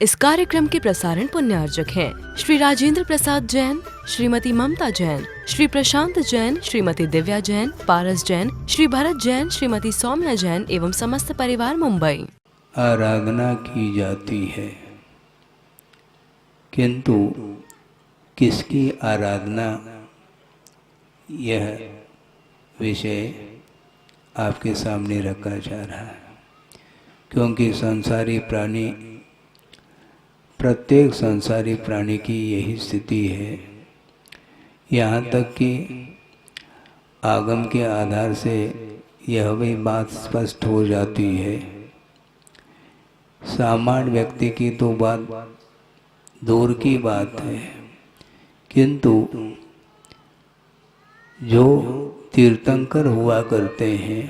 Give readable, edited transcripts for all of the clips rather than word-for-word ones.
इस कार्यक्रम के प्रसारण पुण्यार्जक हैं श्री राजेंद्र प्रसाद जैन, श्रीमती ममता जैन, श्री प्रशांत जैन, श्रीमती दिव्या जैन, पारस जैन, श्री भरत जैन, श्रीमती सौम्या जैन एवं समस्त परिवार मुंबई। आराधना की जाती है, किंतु किसकी आराधना, यह विषय आपके सामने रखा जा रहा है। क्योंकि संसारी प्राणी, प्रत्येक संसारी प्राणी की यही स्थिति है। यहाँ तक कि आगम के आधार से यह भी बात स्पष्ट हो जाती है। सामान्य व्यक्ति की तो बात दूर की बात है, किंतु जो तीर्थंकर हुआ करते हैं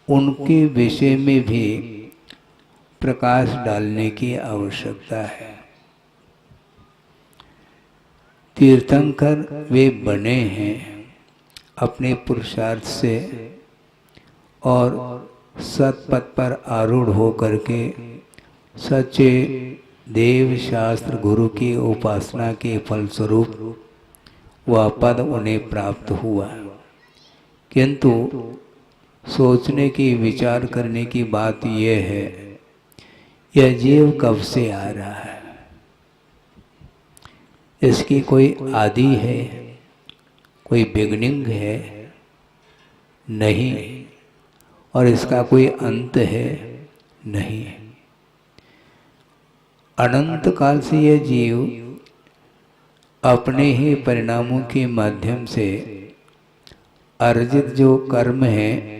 उनके विषय में भी प्रकाश डालने की आवश्यकता है। तीर्थंकर वे बने हैं अपने पुरुषार्थ से और सतपथ पर आरूढ़ होकर के सच्चे देव शास्त्र गुरु की उपासना के फलस्वरूप वह पद उन्हें प्राप्त हुआ। किंतु सोचने की, विचार करने की बात यह है, यह जीव कब से आ रहा है, इसकी कोई आदि है, कोई बिगनिंग है? नहीं। और इसका कोई अंत है? नहीं। अनंत काल से यह जीव अपने ही परिणामों के माध्यम से अर्जित जो कर्म है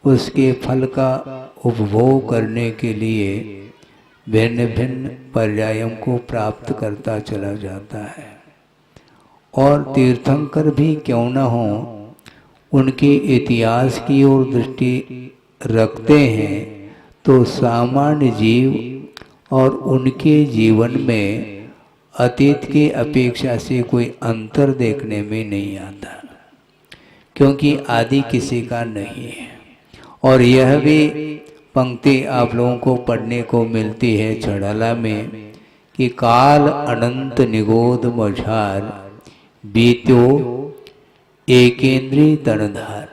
उसके फल का उपभोग करने के लिए भिन्न भिन्न पर्यायों को प्राप्त करता चला जाता है। और तीर्थंकर भी क्यों न हो, उनके इतिहास की ओर दृष्टि रखते हैं तो सामान्य जीव और उनके जीवन में अतीत की अपेक्षा से कोई अंतर देखने में नहीं आता, क्योंकि आदि किसी का नहीं है। और यह भी पंक्ति आप लोगों को पढ़ने को मिलती है छड़ाला में कि काल अनंत निगोद मझार बीत्यो एकेंद्रीय तनधार।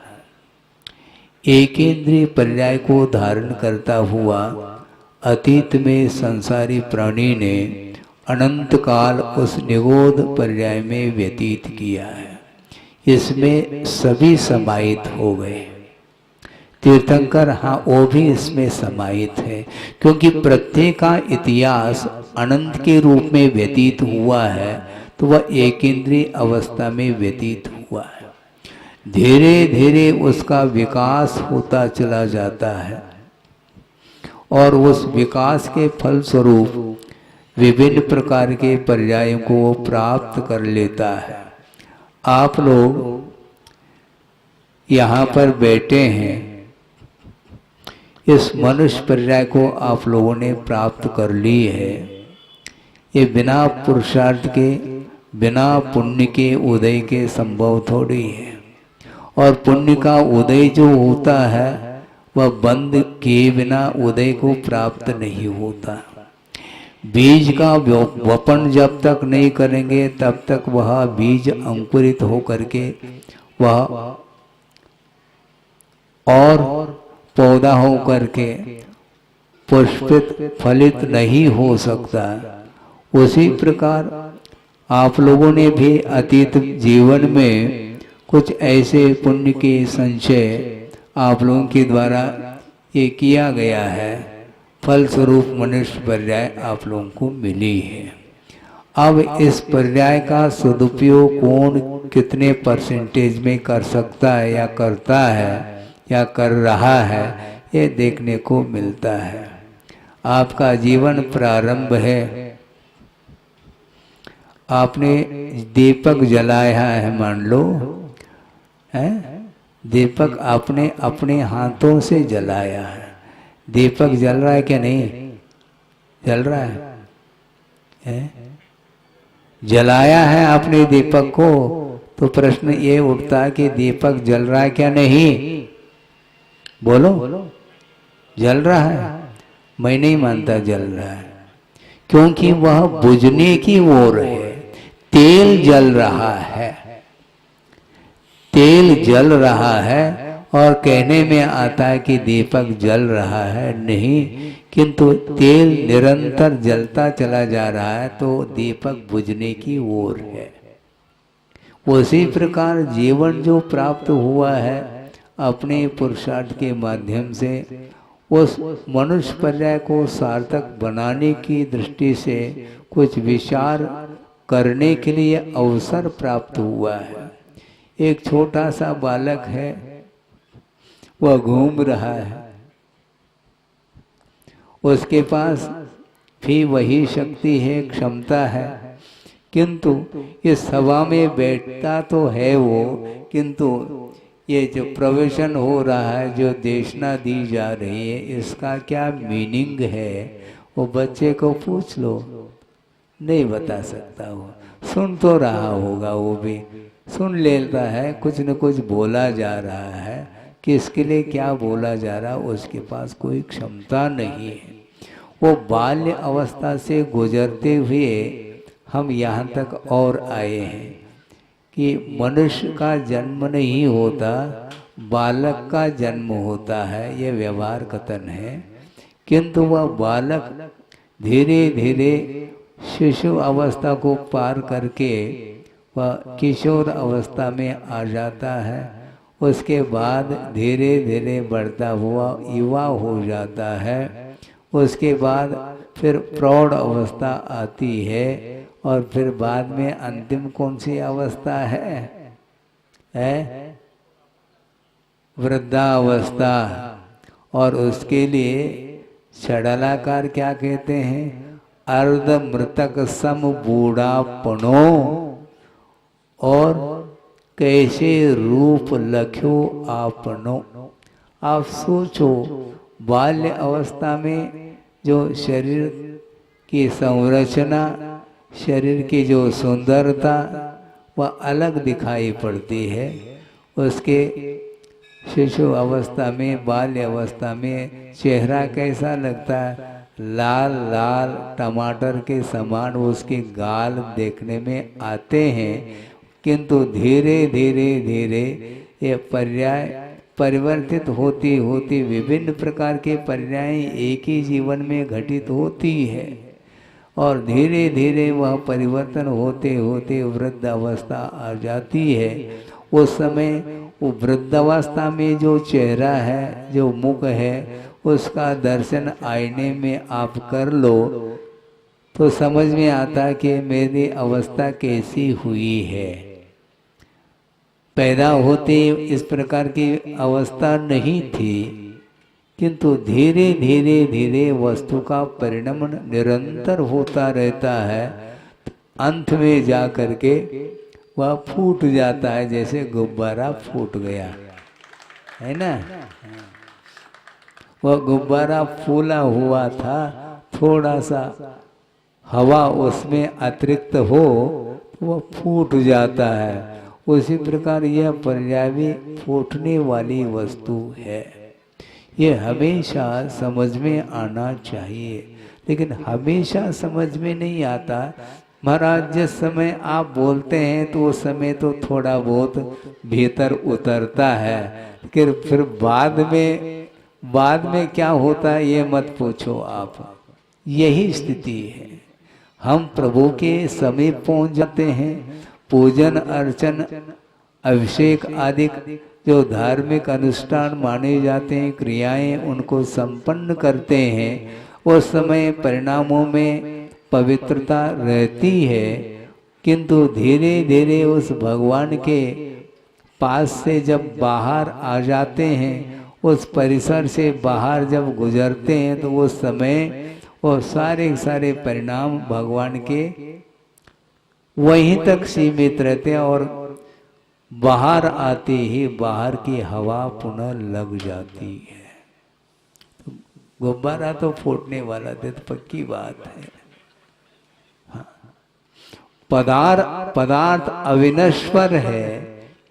एकेंद्रीय पर्याय को धारण करता हुआ अतीत में संसारी प्राणी ने अनंत काल उस निगोद पर्याय में व्यतीत किया है। इसमें सभी समाहित हो गए। तीर्थंकर, हाँ, वो भी इसमें समाहित है, क्योंकि प्रत्येक का इतिहास अनंत के रूप में व्यतीत हुआ है तो वह एकेंद्रीय अवस्था में व्यतीत हुआ है। धीरे धीरे उसका विकास होता चला जाता है और उस विकास के फलस्वरूप विभिन्न प्रकार के पर्यायों को प्राप्त कर लेता है। आप लोग यहाँ पर बैठे हैं, इस मनुष्य पर्याय को आप लोगों ने प्राप्त कर ली है। ये बिना पुरुषार्थ के, बिना पुण्य के उदय के संभव थोड़ी है। और पुण्य का उदय जो होता है वह बंद किए बिना उदय को प्राप्त नहीं होता। बीज का वपन जब तक नहीं करेंगे तब तक वह बीज अंकुरित हो करके वह और पौधा हो करके पुष्पित फलित नहीं हो सकता। उसी प्रकार आप लोगों ने भी अतीत जीवन में कुछ ऐसे पुण्य के संचय आप लोगों के द्वारा ये किया गया है, फलस्वरूप मनुष्य पर्याय आप लोगों को मिली है। अब इस पर्याय का सदुपयोग कौन कितने परसेंटेज में कर सकता है या करता है या कर रहा है, ये देखने को मिलता है। आपका जीवन प्रारंभ है, आपने दीपक जलाया है, मान लो है, दीपक आपने अपने हाथों से जलाया है। दीपक जल रहा है क्या? नहीं जल रहा है? जलाया है आपने दीपक को, तो प्रश्न ये उठता है कि दीपक जल रहा है क्या? नहीं, बोलो, जल रहा है। मैं नहीं मानता जल रहा है, क्योंकि वह बुझने की ओर है। तेल जल रहा है, तेल जल रहा है, और कहने में आता है कि दीपक जल रहा है, नहीं, किंतु तेल निरंतर जलता चला जा रहा है, तो दीपक बुझने की ओर है। उसी प्रकार जीवन जो प्राप्त हुआ है अपने पुरुषार्थ के माध्यम से, उस मनुष्य पर्याय को सार्थक बनाने की दृष्टि से कुछ विचार करने के लिए अवसर प्राप्त हुआ है। एक छोटा सा बालक है, वह घूम रहा है, उसके पास भी वही शक्ति है, क्षमता है, किंतु इस सभा में बैठता तो है वो, किंतु ये जो प्रवचन हो रहा है, जो देशना दी जा रही है, इसका क्या मीनिंग है, वो बच्चे को पूछ लो, नहीं बता सकता। वो सुन तो रहा होगा, वो भी सुन लेता है, कुछ न कुछ बोला जा रहा है, किसके लिए क्या बोला जा रहा है उसके पास कोई क्षमता नहीं है। वो बाल्य अवस्था से गुजरते हुए हम यहाँ तक और आए हैं कि मनुष्य का जन्म नहीं होता, बालक का जन्म होता है, ये व्यवहार कथन है। किंतु वह बालक धीरे धीरे शिशु अवस्था को पार करके वह किशोर अवस्था में आ जाता है, उसके बाद धीरे धीरे बढ़ता हुआ युवा हो जाता है, उसके बाद फिर प्रौढ़ अवस्था आती है, और फिर बाद में अंतिम कौन सी अवस्था है? वृद्धावस्था। और उसके लिए षडालाकार क्या कहते हैं? अर्ध मृतक सम बूढ़ापनो और कैसे रूप लख्यो आपनो। आप सोचो, बाल्य अवस्था में जो शरीर की संरचना, शरीर की जो सुंदरता वह अलग दिखाई पड़ती है, उसके शिशु अवस्था में, बाल्य अवस्था में चेहरा कैसा लगता है? लाल लाल टमाटर के समान उसके गाल देखने में आते हैं, किंतु धीरे धीरे धीरे ये पर्याय परिवर्तित होती होती विभिन्न प्रकार के पर्याय एक ही जीवन में घटित होती है, और धीरे धीरे वह परिवर्तन होते होते वृद्ध अवस्था आ जाती है। उस समय वो वृद्धावस्था में जो चेहरा है, जो मुख है, उसका दर्शन आईने में आप कर लो तो समझ में आता है कि मेरी अवस्था कैसी हुई है। पैदा होते इस प्रकार की अवस्था नहीं थी, किंतु धीरे धीरे धीरे वस्तु का परिणमन निरंतर होता रहता है। अंत में जा करके वह फूट जाता है, जैसे गुब्बारा फूट गया है ना। वह गुब्बारा फूला हुआ था, थोड़ा सा हवा उसमें अतिरिक्त हो तो वह फूट जाता है। उसी प्रकार यह पर्याय भी फूटने वाली वस्तु है। ये हमेशा समझ में आना चाहिए, लेकिन हमेशा समझ में नहीं आता। महाराज, जिस समय आप बोलते हैं तो उस समय तो थोड़ा बहुत भीतर उतरता है, लेकिन फिर बाद में क्या होता है ये मत पूछो आप। यही स्थिति है। हम प्रभु के समीप पहुंच जाते हैं, पूजन अर्चन अभिषेक आदि जो धार्मिक अनुष्ठान माने जाते हैं, क्रियाएं उनको संपन्न करते हैं, उस समय परिणामों में पवित्रता रहती है, किंतु धीरे धीरे उस भगवान के पास से जब बाहर आ जाते हैं, उस परिसर से बाहर जब गुजरते हैं, तो उस समय वो सारे सारे परिणाम भगवान के वहीं तक सीमित रहते हैं, और बाहर आते ही बाहर की हवा पुनः लग जाती है। तो गुब्बारा तो फूटने वाला थे, तो पक्की बात है। पदार्थ अविनश्वर है,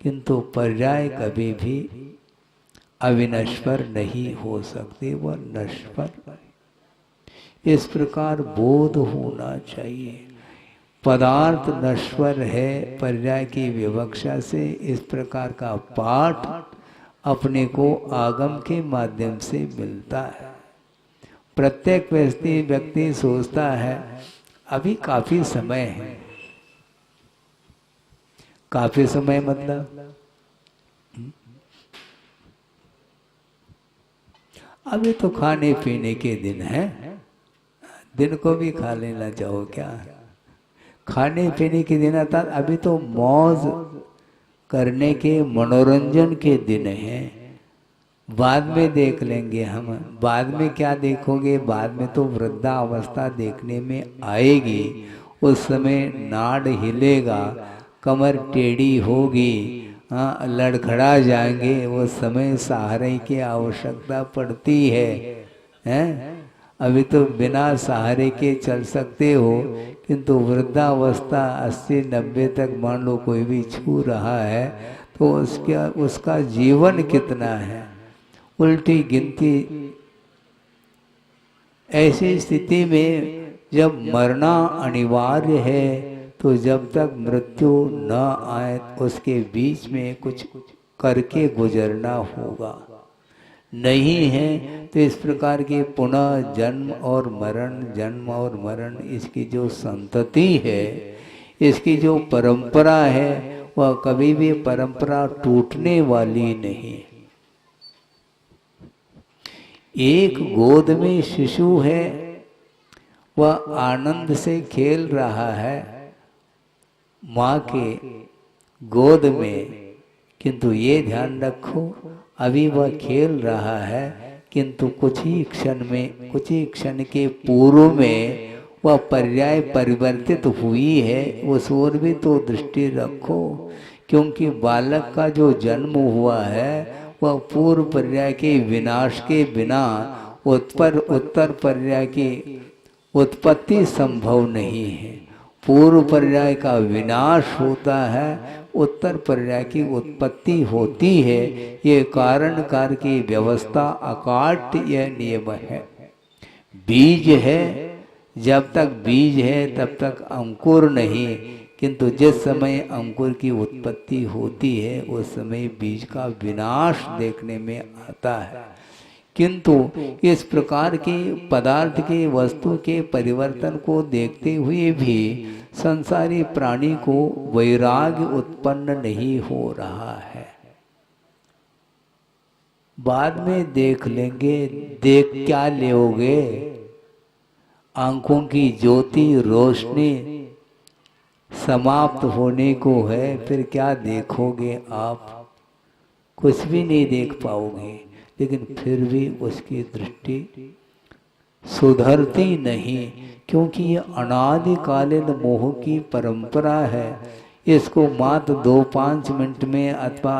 किंतु पर्याय कभी भी अविनश्वर नहीं हो सकते, वह नश्वर है। इस प्रकार बोध होना चाहिए। पदार्थ नश्वर है, पर्याय की विवक्षा से इस प्रकार का पाठ अपने को आगम के माध्यम से मिलता है। प्रत्येक व्यक्ति सोचता है अभी काफी समय है। काफी समय मतलब अभी तो खाने पीने के दिन है, दिन को भी खा लेना चाहो क्या? खाने पीने के दिन अर्थात अभी तो मौज करने के, मनोरंजन के दिन हैं। बाद में देख लेंगे हम। बाद में क्या देखोगे? बाद में तो वृद्धावस्था देखने में आएगी। उस समय नाड़ हिलेगा, कमर टेढ़ी होगी, हाँ, लड़खड़ा जाएंगे। वो समय सहारे की आवश्यकता पड़ती है? अभी तो बिना सहारे के चल सकते हो, किंतु वृद्धावस्था 80-90 तक मान लो कोई भी छू रहा है तो उसका जीवन कितना है? उल्टी गिनती। ऐसी स्थिति में जब मरना अनिवार्य है तो जब तक मृत्यु न आए उसके बीच में कुछ करके गुजरना होगा। नहीं है तो इस प्रकार के पुनः जन्म और मरण, इसकी जो संतति है, इसकी जो परंपरा है, वह कभी भी परंपरा टूटने वाली नहीं। एक गोद में शिशु है, वह आनंद से खेल रहा है माँ के गोद में, किंतु ये ध्यान रखो अभी वह खेल रहा है, किंतु कुछ ही क्षण के पूर्व में वह पर्याय परिवर्तित हुई है। उस ओर भी तो दृष्टि रखो, क्योंकि बालक का जो जन्म हुआ है वह पूर्व पर्याय के विनाश के बिना उत्तर पर्याय की उत्पत्ति संभव नहीं है। पूर्व पर्याय का विनाश होता है, उत्तर पर्याय की उत्पत्ति होती है। ये कारण कार्य की व्यवस्था अकाट्य यह नियम है। बीज है, जब तक बीज है तब तक अंकुर नहीं, किंतु जिस समय अंकुर की उत्पत्ति होती है उस समय बीज का विनाश देखने में आता है। किंतु इस प्रकार के पदार्थ के, वस्तु के परिवर्तन को देखते हुए भी संसारी प्राणी को वैराग्य उत्पन्न नहीं हो रहा है। बाद में देख लेंगे। देख क्या लोगे? आंखों की ज्योति, रोशनी समाप्त होने को है, फिर क्या देखोगे आप? कुछ भी नहीं देख पाओगे। लेकिन फिर भी उसकी दृष्टि सुधरती नहीं, क्योंकि ये अनादिकालीन मोह की परंपरा है। इसको मात्र 2-5 मिनट में अथवा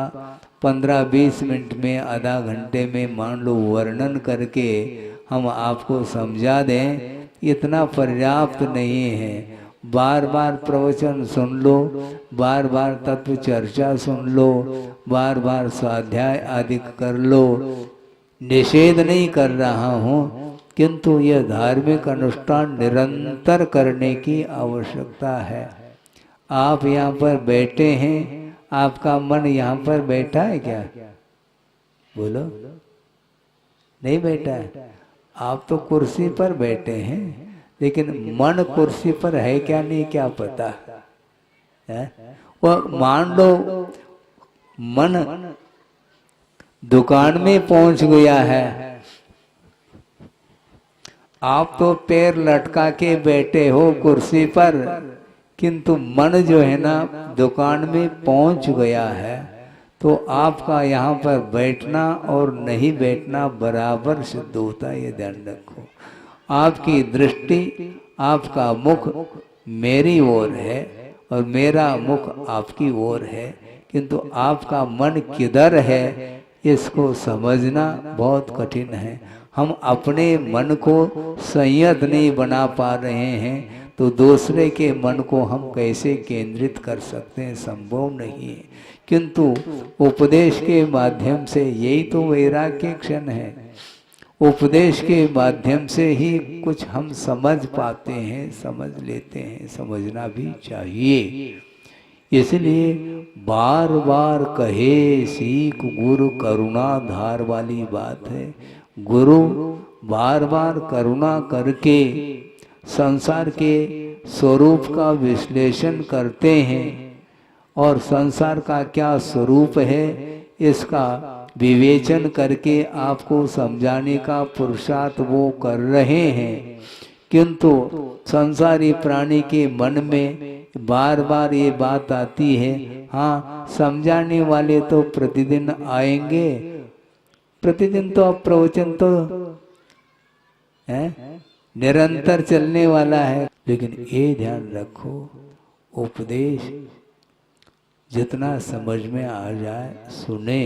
15-20 मिनट में, आधा घंटे में मान लो वर्णन करके हम आपको समझा दें, इतना पर्याप्त नहीं है। बार बार प्रवचन सुन लो, बार बार तत्व चर्चा सुन लो, बार बार स्वाध्याय आदि कर लो। निषेध नहीं कर रहा हूँ, किंतु यह धार्मिक अनुष्ठान निरंतर करने की आवश्यकता है। आप यहाँ पर बैठे हैं, आपका मन यहाँ पर बैठा है क्या? बोलो, नहीं बैठा है। आप तो कुर्सी पर बैठे हैं, लेकिन मन कुर्सी पर है क्या नहीं क्या पता है? वह मान लो मन दुकान में पहुंच गया है, आप तो पैर लटका के बैठे हो कुर्सी पर, किंतु मन जो है ना दुकान में पहुंच गया है। तो आपका यहाँ पर बैठना और नहीं बैठना बराबर सिद्ध होता है, ये ध्यान रखो। आपकी दृष्टि, आपका मुख मेरी ओर है और मेरा मुख आपकी ओर है, किंतु आपका मन किधर है इसको समझना बहुत कठिन है। हम अपने मन को संयत नहीं बना पा रहे हैं, तो दूसरे के मन को हम कैसे केंद्रित कर सकते हैं? संभव नहीं है। किंतु उपदेश के माध्यम से यही तो वैराग्य क्षण है। उपदेश के माध्यम से ही कुछ हम समझ पाते हैं, समझ लेते हैं, समझना भी चाहिए। इसलिए बार बार कहे सीख गुरु करुणा धार वाली बात है। गुरु बार बार करुणा करके संसार के स्वरूप का विश्लेषण करते हैं और संसार का क्या स्वरूप है इसका विवेचन करके आपको समझाने का पुरुषार्थ वो कर रहे हैं। किंतु संसारी प्राणी के मन में बार बार ये बात आती है, हाँ समझाने वाले तो प्रतिदिन आएंगे, प्रतिदिन तो अब प्रवचन तो है निरंतर चलने वाला है। लेकिन ये ध्यान रखो, उपदेश जितना समझ में आ जाए सुने,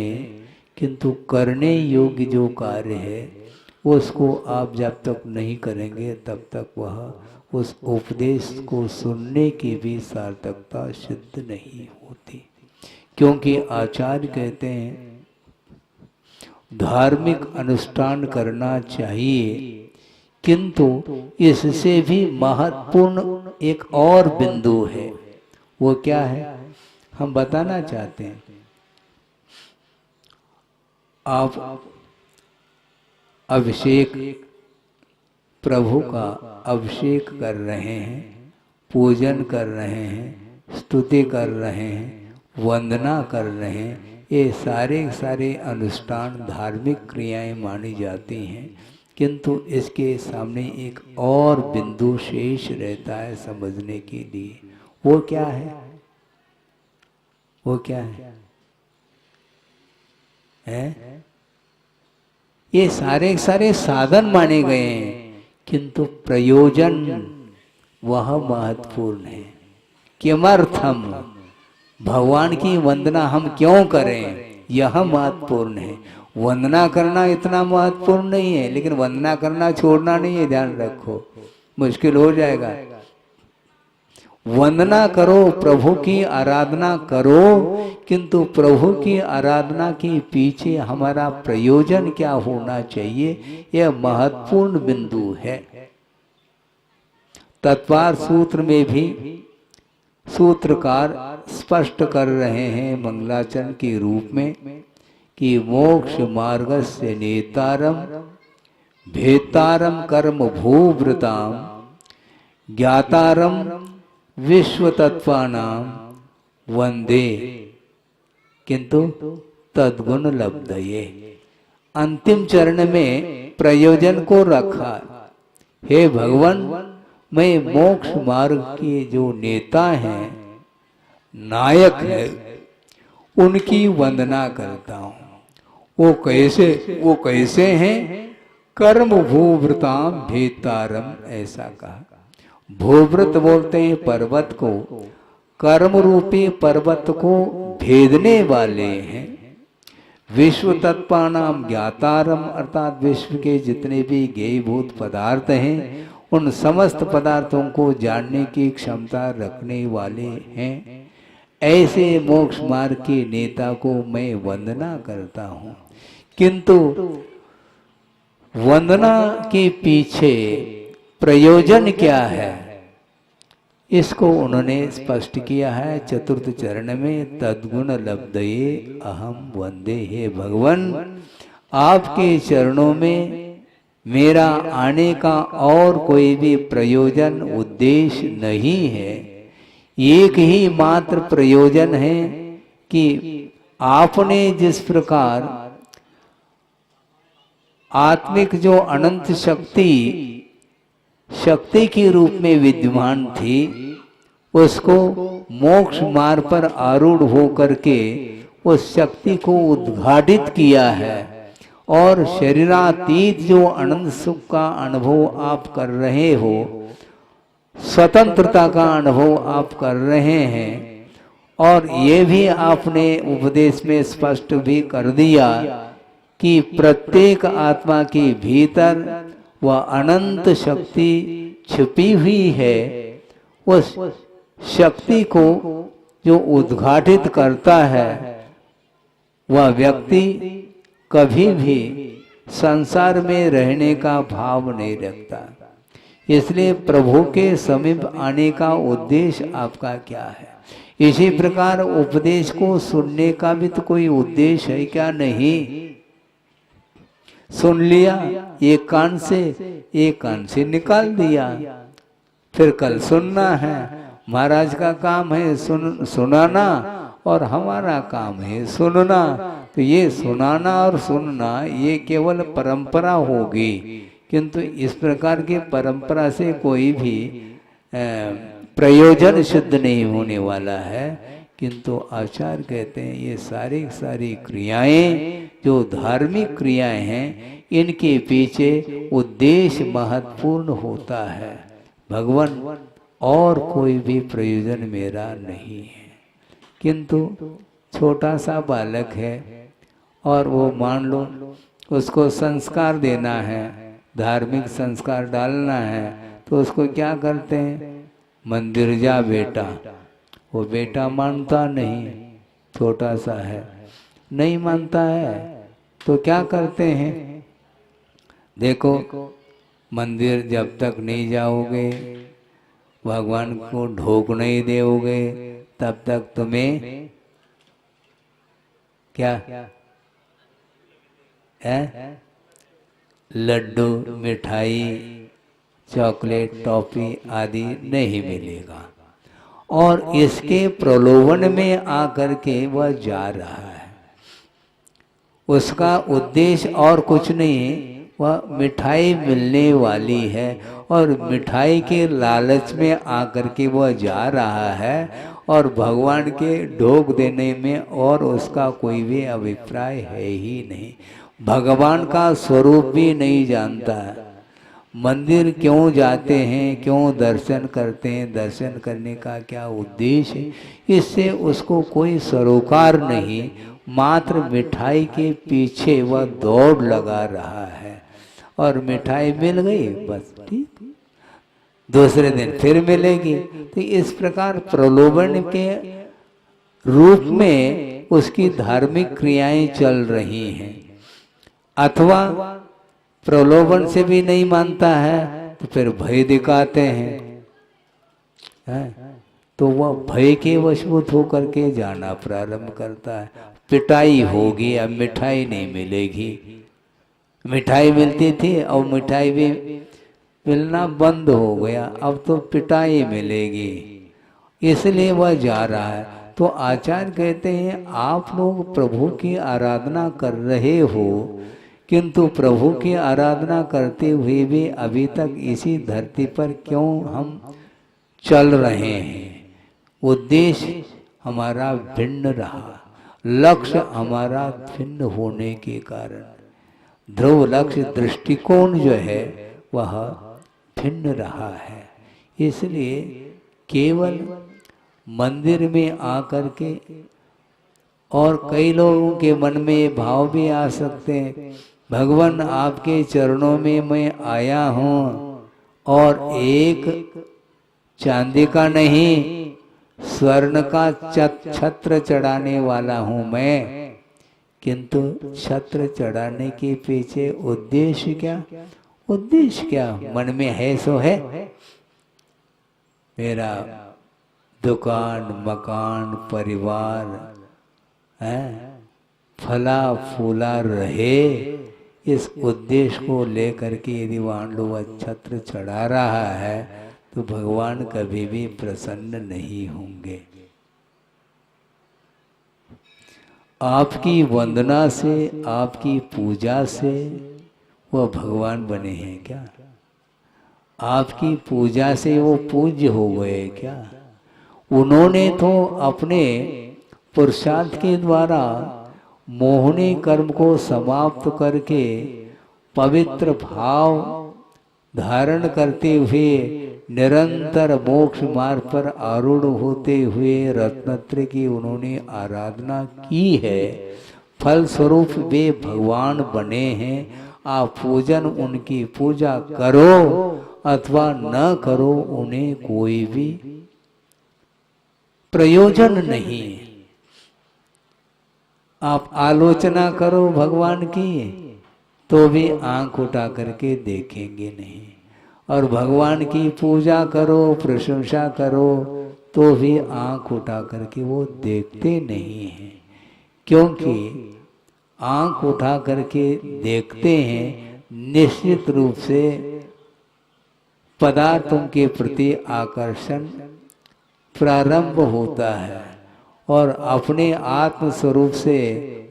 किंतु करने योग्य जो कार्य है उसको आप जब तक नहीं करेंगे तब तक वह उस उपदेश को सुनने की भी सार्थकता सिद्ध नहीं होती। क्योंकि आचार्य कहते हैं धार्मिक अनुष्ठान करना चाहिए, किंतु इससे भी महत्वपूर्ण एक और बिंदु है। वो क्या है हम बताना चाहते हैं। आप अभिषेक प्रभु का अभिषेक कर रहे हैं, पूजन कर रहे हैं, स्तुति कर रहे हैं, वंदना कर रहे हैं, ये सारे अनुष्ठान धार्मिक क्रियाएं मानी जाती हैं। किंतु इसके सामने एक और बिंदु शेष रहता है समझने के लिए। वो क्या है? वो क्या है? ये सारे साधन माने गए हैं, किंतु प्रयोजन वह महत्वपूर्ण है। किमर्थम भगवान की वंदना हम क्यों करें, यह महत्वपूर्ण है। वंदना करना इतना महत्वपूर्ण नहीं है, लेकिन वंदना करना छोड़ना नहीं है, ध्यान रखो, मुश्किल हो जाएगा। वंदना करो, प्रभु की आराधना करो, किंतु प्रभु की आराधना के पीछे हमारा प्रयोजन क्या होना चाहिए, यह महत्वपूर्ण बिंदु है। तत्वार सूत्र में भी सूत्रकार स्पष्ट कर रहे हैं मंगलाचरण के रूप में कि मोक्ष मार्गस्य नेतारम भेतारम कर्म भूभृताम ज्ञातारम विश्व तत्वानाम वंदे किंतु तद्गुण लब्धये। अंतिम चरण में प्रयोजन को रखा, हे भगवान मैं मोक्ष मार्ग के जो नेता हैं, नायक है, उनकी वंदना करता हूँ। वो कैसे हैं? कर्म भूभृताम भेतारम, ऐसा कहा। भूभृत बोलते हैं पर्वत को, कर्म रूपी पर्वत को भेदने वाले हैं। विश्व तत्पानाम ज्ञातारम, अर्थात विश्व के जितने भी ज्ञेयभूत पदार्थ हैं उन समस्त पदार्थों को जानने की क्षमता रखने वाले हैं। ऐसे मोक्ष मार्ग के नेता को मैं वंदना करता हूँ। किंतु वंदना के पीछे प्रयोजन क्या है, इसको उन्होंने स्पष्ट किया है चतुर्थ चरण में। तद्गुण लब्धये अहम वंदे, हे भगवान आपके चरणों में मेरा आने का और कोई भी प्रयोजन उद्देश्य नहीं है। एक ही मात्र प्रयोजन है कि आपने जिस प्रकार आत्मिक जो अनंत शक्ति के रूप में विद्यमान थी, उसको मोक्ष मार्ग पर आरूढ़ होकर के उस शक्ति को उद्घाटित किया है और शरीरातीत जो अनंत सुख का अनुभव आप कर रहे हो, स्वतंत्रता का अनुभव आप कर रहे हैं। और ये भी आपने उपदेश में स्पष्ट भी कर दिया कि प्रत्येक आत्मा के भीतर वह अनंत शक्ति छिपी हुई है। उस शक्ति को जो उद्घाटित करता है वह व्यक्ति कभी भी संसार में रहने का भाव नहीं रखता। इसलिए प्रभु के समीप आने का उद्देश्य आपका क्या है? इसी प्रकार उपदेश को सुनने का भी तो कोई उद्देश्य है क्या? नहीं। सुन लिया एक कान से निकाल दिया, फिर कल सुनना है। महाराज का काम है सुनाना और हमारा काम है सुनना। तो ये सुनाना और सुनना ये केवल परंपरा होगी, किंतु इस प्रकार की परंपरा से कोई भी प्रयोजन सिद्ध नहीं होने वाला है। किंतु आचार्य कहते हैं ये सारी क्रियाएं जो धार्मिक क्रियाएं हैं, इनके पीछे उद्देश्य महत्वपूर्ण होता है। भगवान और कोई भी प्रयोजन मेरा नहीं है। किंतु छोटा सा बालक है और वो मान लो उसको संस्कार देना है, धार्मिक संस्कार डालना है, तो उसको क्या करते हैं? मंदिर जा बेटा। वो बेटा मानता नहीं, छोटा सा है, नहीं मानता है, तो क्या करते हैं? देखो मंदिर जब तक नहीं जाओगे, भगवान को ढोक नहीं दोगे, तब तक तुम्हें क्या है? लड्डू, मिठाई, चॉकलेट, टॉफी आदि नहीं मिलेगा। और इसके प्रलोभन में आकर के वह जा रहा है। उसका उद्देश्य और कुछ नहीं, वह मिठाई मिलने वाली है और मिठाई के लालच में आकर के वह जा रहा है और भगवान के ढोक देने में और उसका कोई भी अभिप्राय है ही नहीं। भगवान का स्वरूप भी नहीं जानता है। मंदिर क्यों जाते हैं, क्यों दर्शन करते हैं, दर्शन करने का क्या उद्देश्य है? इससे उसको कोई सरोकार नहीं, मात्र मिठाई के पीछे वह दौड़ लगा रहा है। और मिठाई मिल गई बस ठीक, दूसरे दिन फिर मिलेगी। तो इस प्रकार प्रलोभन के रूप में उसकी धार्मिक क्रियाएं चल रही हैं। अथवा प्रलोभन से भी नहीं मानता है तो फिर भय दिखाते हैं, तो वह भय के वशभूत होकर के जाना प्रारंभ करता है। पिटाई होगी, अब मिठाई नहीं मिलेगी। मिठाई मिलती थी और मिठाई भी मिलना बंद हो गया, अब तो पिटाई मिलेगी, इसलिए वह जा रहा है। तो आचार्य कहते हैं आप लोग प्रभु की आराधना कर रहे हो, किंतु प्रभु की आराधना करते हुए भी अभी तक इसी धरती पर क्यों हम चल रहे हैं? उद्देश्य हमारा भिन्न रहा, लक्ष्य हमारा भिन्न होने के कारण ध्रुव लक्ष्य दृष्टिकोण जो है वह भिन्न रहा है। इसलिए केवल मंदिर में आकर के, और कई लोगों के मन में ये भाव भी आ सकते हैं, भगवान आपके चरणों में मैं आया हूँ और एक चांदी का नहीं स्वर्ण का छत्र चढ़ाने वाला हूँ मैं। किंतु छत्र चढ़ाने के पीछे उद्देश्य क्या? उद्देश्य क्या मन में है सो है, मेरा दुकान, मकान, परिवार है, फला फूला रहे। इस उद्देश्य को लेकर के यदि मान लो वह छत्र चढ़ा रहा है तो भगवान कभी भी प्रसन्न नहीं होंगे। आपकी वंदना से, आपकी पूजा से वह भगवान बने हैं क्या? आपकी पूजा से वो पूज्य हो गए क्या? उन्होंने तो अपने पुरुषार्थ के द्वारा मोहनी कर्म को समाप्त करके पवित्र भाव धारण करते हुए निरंतर मोक्ष मार्ग पर आरूढ़ होते हुए रत्नत्र की उन्होंने आराधना की है। फलस्वरूप वे भगवान बने हैं। आप पूजन उनकी पूजा करो अथवा न करो, उन्हें कोई भी प्रयोजन नहीं। आप आलोचना करो भगवान की, तो भी आंख उठा करके देखेंगे नहीं, और भगवान की पूजा करो, प्रशंसा करो, तो भी आंख उठा करके वो देखते नहीं हैं। क्योंकि आंख उठा करके देखते हैं, निश्चित रूप से पदार्थों के प्रति आकर्षण प्रारंभ होता है, और अपने आत्म स्वरूप से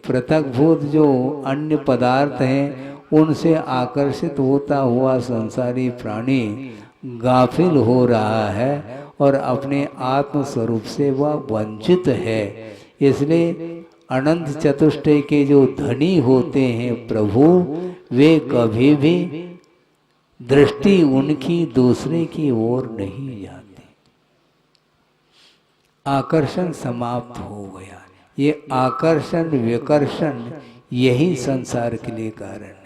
पृथकभूत जो अन्य पदार्थ हैं उनसे आकर्षित होता हुआ संसारी प्राणी गाफिल हो रहा है और अपने आत्म स्वरूप से वह वंचित है। इसलिए अनंत चतुष्टय के जो धनी होते हैं प्रभु, वे कभी भी दृष्टि उनकी दूसरे की ओर नहीं जाती। आकर्षण समाप्त हो गया। ये आकर्षण विकर्षण यही संसार के लिए कारण है।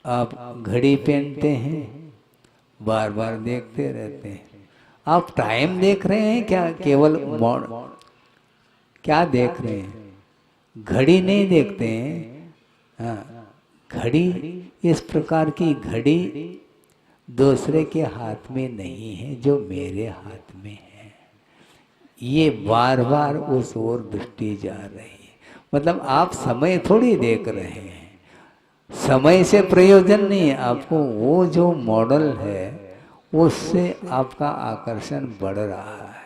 आप घड़ी पहनते हैं, बार बार देखते रहते हैं। आप टाइम देख रहे हैं क्या? केवल क्या देख रहे हैं? घड़ी नहीं देखते हैं। हाँ, घड़ी इस प्रकार की घड़ी दूसरे के हाथ में नहीं है जो मेरे हाथ में है। ये बार बार उस ओर दृष्टि जा रही है। मतलब आप समय थोड़ी देख रहे हैं, समय से प्रयोजन नहीं है आपको। वो जो मॉडल है उससे आपका आकर्षण बढ़ रहा है।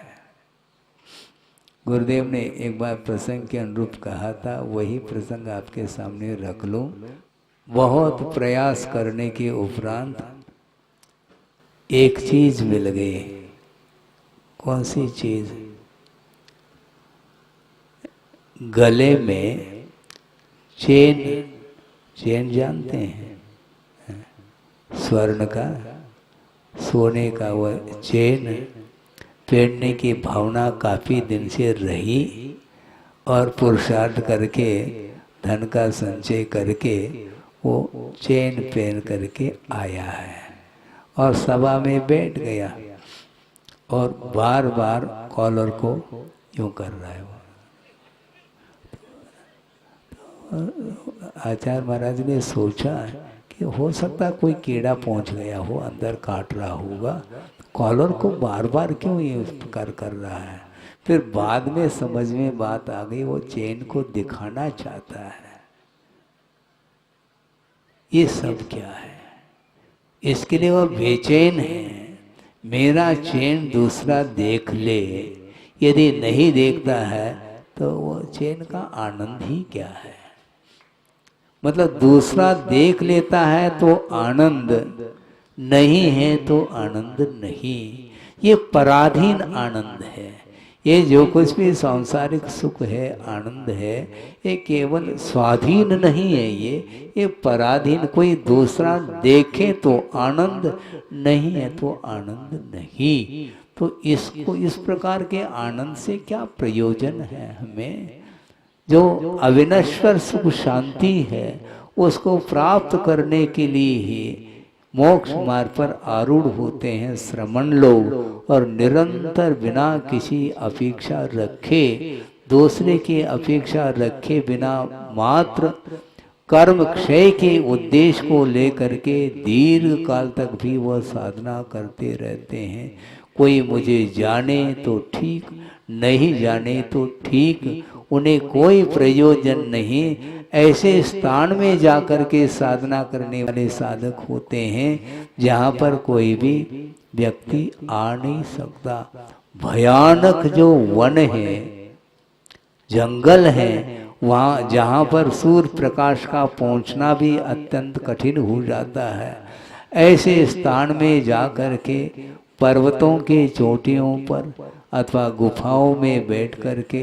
गुरुदेव ने एक बार प्रसंग के अनुरूप कहा था, वही प्रसंग आपके सामने रख लूं। बहुत प्रयास करने के उपरांत एक चीज मिल गई। कौन सी चीज? गले में चेन। चेन जानते हैं? स्वर्ण का, सोने का वह चेन पहनने की भावना काफी दिन से रही, और पुरुषार्थ करके धन का संचय करके वो चेन पहन करके आया है और सभा में बैठ गया और बार बार कॉलर को यूं कर रहा है। आचार्य महाराज ने सोचा कि हो सकता कोई कीड़ा पहुंच गया हो, अंदर काट रहा होगा, कॉलर को बार बार क्यों ये उस प्रकार कर रहा है। फिर बाद में समझ में बात आ गई, वो चेन को दिखाना चाहता है। ये सब क्या है? इसके लिए वह बेचैन है। मेरा चेन दूसरा देख ले, यदि नहीं देखता है तो वो चेन का आनंद ही क्या है। मतलब दूसरा देख लेता है तो आनंद, नहीं है तो आनंद नहीं। ये पराधीन आनंद है। ये जो कुछ भी सांसारिक सुख है, आनंद है, ये केवल स्वाधीन नहीं है। ये पराधीन। कोई दूसरा देखे तो आनंद, नहीं है तो आनंद नहीं। तो इसको, इस प्रकार के आनंद से क्या प्रयोजन है हमें? जो अविनश्वर सुख शांति है उसको प्राप्त करने के लिए ही मोक्ष मार्ग पर आरूढ़ होते हैं श्रमण लोग, और निरंतर बिना किसी अपेक्षा रखे, दूसरे की अपेक्षा रखे बिना मात्र कर्म क्षय के उद्देश्य को लेकर के दीर्घ काल तक भी वह साधना करते रहते हैं। कोई मुझे जाने तो ठीक, नहीं जाने तो ठीक, उन्हें कोई प्रयोजन नहीं। ऐसे स्थान में जाकर के साधना करने वाले साधक होते हैं जहाँ पर कोई भी व्यक्ति आ नहीं सकता। भयानक जो वन है, जंगल है, वहाँ जहाँ पर सूर्य प्रकाश का पहुँचना भी अत्यंत कठिन हो जाता है, ऐसे स्थान में जा कर के पर्वतों के चोटियों पर अथवा गुफाओं में बैठ करके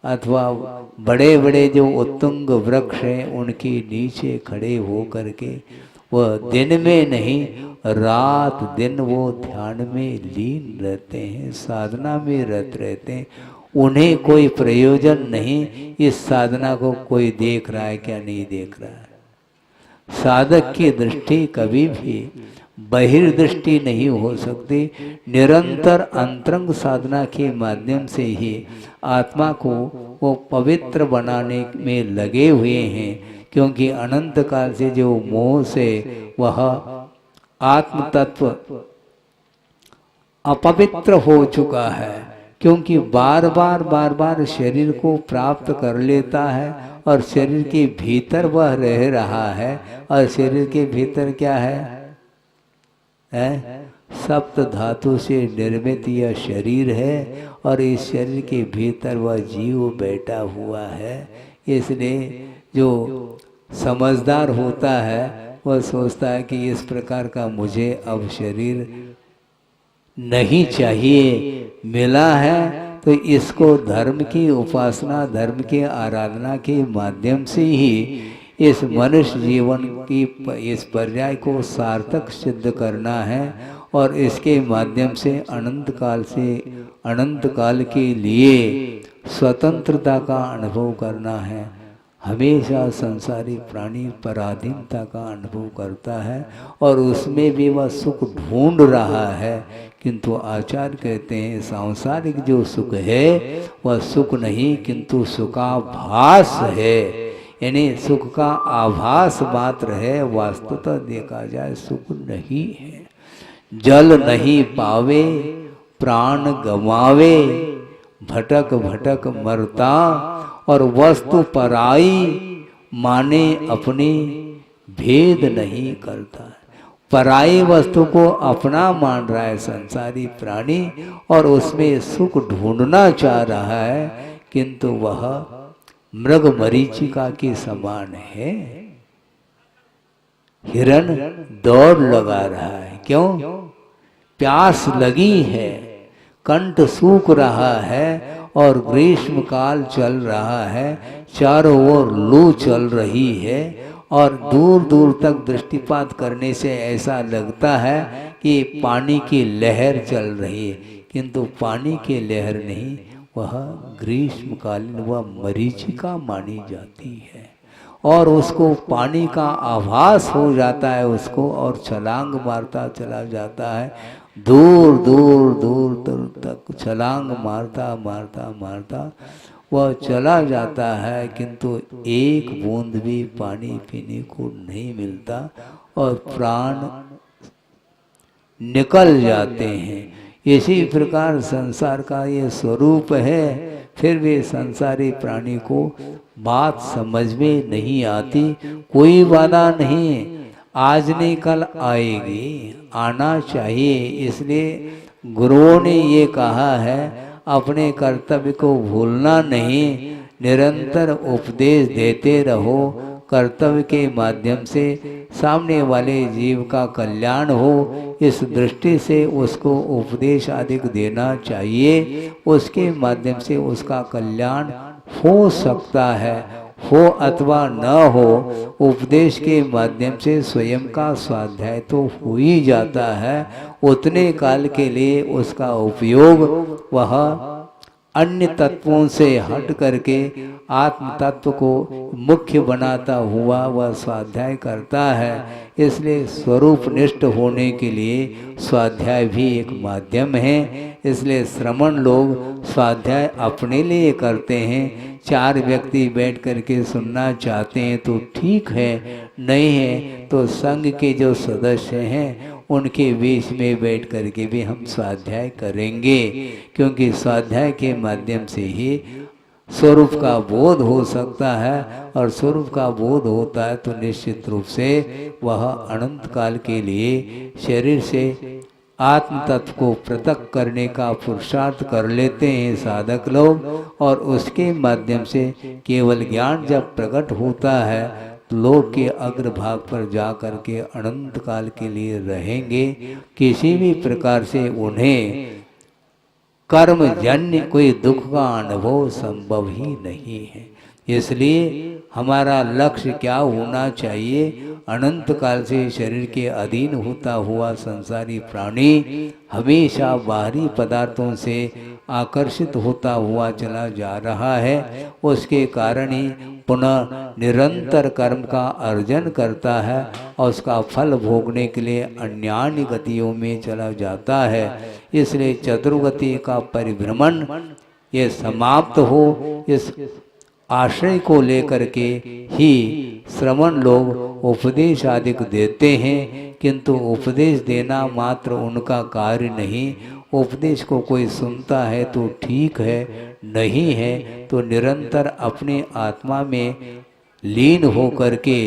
अथवा बड़े बड़े जो उत्तुंग वृक्ष हैं उनके नीचे खड़े हो करके वह दिन में नहीं रात दिन वो ध्यान में लीन रहते हैं, साधना में रत रहते हैं। उन्हें कोई प्रयोजन नहीं इस साधना को कोई देख रहा है क्या नहीं देख रहा है। साधक की दृष्टि कभी भी बहिर्दृष्टि नहीं हो सकती। निरंतर अंतरंग साधना के माध्यम से ही आत्मा को वो पवित्र बनाने में लगे हुए हैं, क्योंकि अनंत काल से जो मोह से वह आत्म तत्व अपवित्र हो चुका है, क्योंकि बार बार शरीर को प्राप्त कर लेता है और शरीर के भीतर वह रह रहा है। और शरीर के भीतर क्या है? सप्त धातु से निर्मित यह शरीर है और इस शरीर के भीतर वह जीव बैठा हुआ है। इसलिए जो समझदार होता है वह सोचता है कि इस प्रकार का मुझे अब शरीर नहीं चाहिए, मिला है तो इसको धर्म की उपासना, धर्म की आराधना के माध्यम से ही इस मनुष्य जीवन की इस पर्याय को सार्थक सिद्ध करना है और इसके माध्यम से अनंत काल के लिए स्वतंत्रता का अनुभव करना है। हमेशा संसारी प्राणी पराधीनता का अनुभव करता है और उसमें भी वह सुख ढूंढ रहा है, किंतु आचार्य कहते हैं सांसारिक जो सुख है वह सुख नहीं किंतु सुखाभास है, यानी सुख का आभास मात्र है, वास्तवतः देखा जाए सुख नहीं है। जल नहीं पावे प्राण गवावे, भटक भटक मरता और वस्तु पराई माने अपने भेद नहीं करता। पराई वस्तु को अपना मान रहा है संसारी प्राणी और उसमें सुख ढूंढना चाह रहा है, किंतु वह मृग मरीचिका के समान है। हिरण दौड़ लगा रहा है, क्यों? प्यास लगी है, कंठ सूख रहा है और ग्रीष्म काल चल रहा है, चारों ओर लू चल रही है और दूर दूर तक दृष्टिपात करने से ऐसा लगता है कि पानी की लहर चल रही है, किंतु पानी की लहर नहीं, वह ग्रीष्मकालीन वह मरीचिका मानी जाती है और उसको पानी का आभास हो जाता है उसको, और छलांग मारता चला जाता है, दूर दूर दूर दूर तक छलांग मारता मारता मारता वह चला जाता है, किंतु एक बूंद भी पानी पीने को नहीं मिलता और प्राण निकल जाते हैं। इसी प्रकार संसार का ये स्वरूप है, फिर भी संसारी प्राणी को बात समझ में नहीं आती। कोई बाधा नहीं, आज नहीं कल आएगी, आना चाहिए। इसलिए गुरुओं ने ये कहा है अपने कर्तव्य को भूलना नहीं, निरंतर उपदेश देते रहो। कर्तव्य के माध्यम से सामने वाले जीव का कल्याण हो, इस दृष्टि से उसको उपदेश अधिक देना चाहिए। उसके माध्यम से उसका कल्याण हो सकता है, हो अथवा न हो, उपदेश के माध्यम से स्वयं का स्वाध्याय तो हो ही जाता है। उतने काल के लिए उसका उपयोग वह अन्य तत्वों से हट करके आत्म तत्व को मुख्य बनाता हुआ वह स्वाध्याय करता है। इसलिए स्वरूप निष्ठ होने के लिए स्वाध्याय भी एक माध्यम है। इसलिए श्रमण लोग स्वाध्याय अपने लिए करते हैं। 4 व्यक्ति बैठ करके सुनना चाहते हैं तो ठीक है, नहीं है तो संघ के जो सदस्य हैं उनके बीच में बैठ करके भी हम स्वाध्याय करेंगे, क्योंकि स्वाध्याय के माध्यम से ही स्वरूप का बोध हो सकता है, और स्वरूप का बोध होता है तो निश्चित रूप से वह अनंत काल के लिए शरीर से आत्म तत्व को पृथक करने का पुरुषार्थ कर लेते हैं साधक लोग, और उसके माध्यम से केवल ज्ञान जब प्रकट होता है लोक के अग्रभाग पर जा कर के अनंत काल के लिए रहेंगे। किसी भी प्रकार से उन्हें कर्मजन्य कोई दुख का अनुभव संभव ही नहीं है। इसलिए हमारा लक्ष्य क्या होना चाहिए। अनंत काल से शरीर के अधीन होता हुआ संसारी प्राणी हमेशा बाहरी पदार्थों से आकर्षित होता हुआ चला जा रहा है। उसके कारण ही पुनः निरंतर कर्म का अर्जन करता है और उसका फल भोगने के लिए अन्यान्य गतियों में चला जाता है। इसलिए चतुर्गति का परिभ्रमण ये समाप्त हो, इस आश्रय को लेकर के ही श्रवण लोग उपदेश आदि देते हैं, किंतु उपदेश देना मात्र उनका कार्य नहीं। उपदेश को कोई सुनता है तो ठीक है, नहीं है तो निरंतर अपने आत्मा में लीन होकर के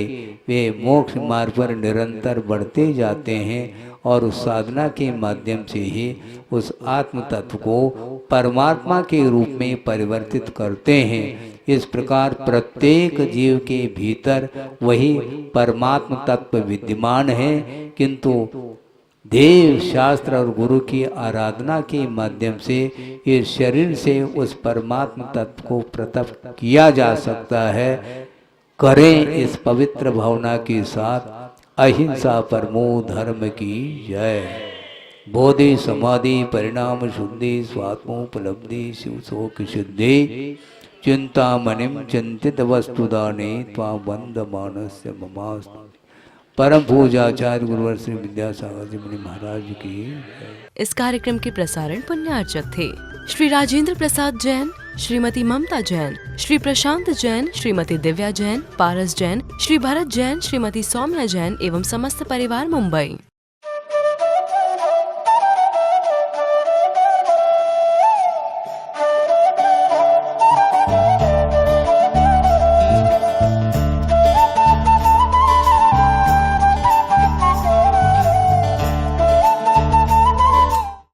वे मोक्ष मार्ग पर निरंतर बढ़ते जाते हैं और उस साधना के माध्यम से ही उस आत्म तत्व को परमात्मा के रूप में परिवर्तित करते हैं। इस प्रकार प्रत्येक जीव के भीतर वही परमात्म तत्व विद्यमान है, किंतु देव शास्त्र और गुरु की आराधना के माध्यम से इस शरीर से उस परमात्म तत्व को प्रकट किया जा सकता है। करें इस पवित्र भावना के साथ। अहिंसा परमो धर्म की जय। बोधि समाधि परिणाम शुद्धि स्वात्मोपलब्धि शिव शोक शुद्धि चिंतामणिम चिंतित वस्तुदाने त्वा बंद मानस्य ममास्तु। परम पूजाचार्य गुरुवर श्री विद्यासागर जी मुनि महाराज की। इस कार्यक्रम के प्रसारण पुण्यार्चक थे श्री राजेंद्र प्रसाद जैन, श्रीमती ममता जैन, श्री प्रशांत जैन, श्रीमती दिव्या जैन, पारस जैन, श्री भरत जैन, श्रीमती सौम्या जैन एवं समस्त परिवार मुंबई।